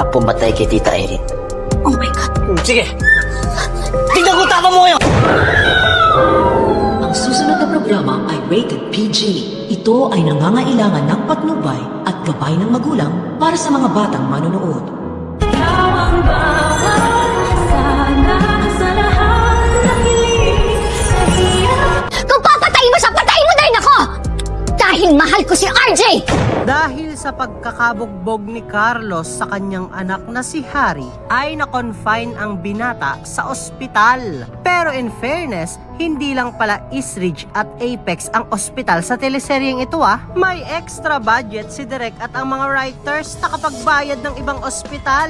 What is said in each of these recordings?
ka pumatay kay Tita Irene. Oh my God. Sige! Tingnan ko tama mo ngayon! Ang susunod na programa ay rated PG. Ito ay nangangailangan ng patnubay at gabay ng magulang para sa mga batang manonood. Kung papatayin mo siya, patayin mo na rin ako! Dahil mahal ko si RJ! Dahil sa pagkakabugbog ni Carlos sa kanyang anak na si Harry, ay na-confine ang binata sa ospital. Pero in fairness, hindi lang pala Eastridge at Apex ang ospital sa teleseryeng ito May extra budget si Direk at ang mga writers na kapagbayad ng ibang ospital.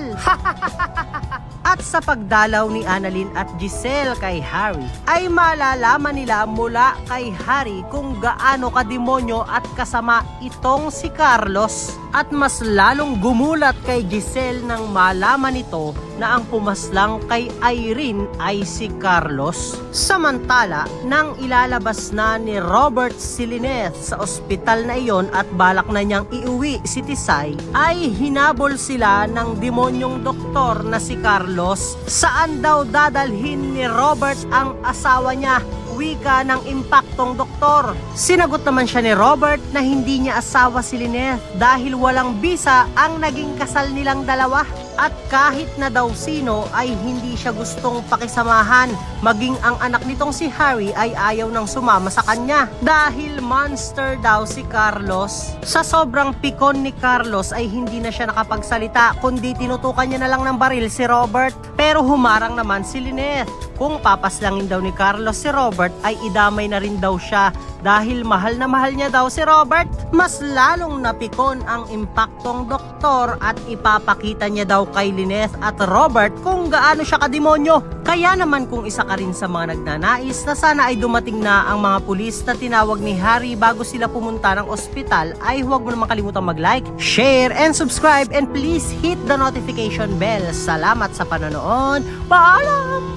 At sa pagdalaw ni Annalyn at Giselle kay Harry, ay malalaman nila mula kay Harry kung gaano kademonyo at kasama itong si Carlos. At mas lalong gumulat kay Giselle nang malaman nito na ang pumaslang kay Irene ay si Carlos. Samantala, nang ilalabas na ni Robert si Lynette sa ospital na iyon at balak na niyang iuwi si Tisay, ay hinabol sila ng demonyong doktor na si Carlos. Saan daw dadalhin ni Robert ang asawa niya? Wika ng impaktong doktor. Sinagot naman siya ni Robert na hindi niya asawa si Lynette dahil walang bisa ang naging kasal nilang dalawa. At kahit na daw sino ay hindi siya gustong pakisamahan. Maging ang anak nitong si Harry ay ayaw nang sumama sa kanya dahil monster daw si Carlos. Sa sobrang pikon ni Carlos ay hindi na siya nakapagsalita kundi tinutukan niya na lang ng baril si Robert. Pero humarang naman si Lynette. Kung papaslangin daw ni Carlos si Robert ay idamay na rin daw siya dahil mahal na mahal niya daw si Robert. Mas lalong napikon ang impaktong doktor at ipapakita niya daw kay Lynette at Robert kung gaano siya kademonyo. Kaya naman kung isa ka rin sa mga nagnanais na sana ay dumating na ang mga pulis na tinawag ni Harry bago sila pumunta ng ospital, ay huwag mo naman kalimutang mag-like, share, and subscribe, and please hit the notification bell. Salamat sa panonood. Paalam!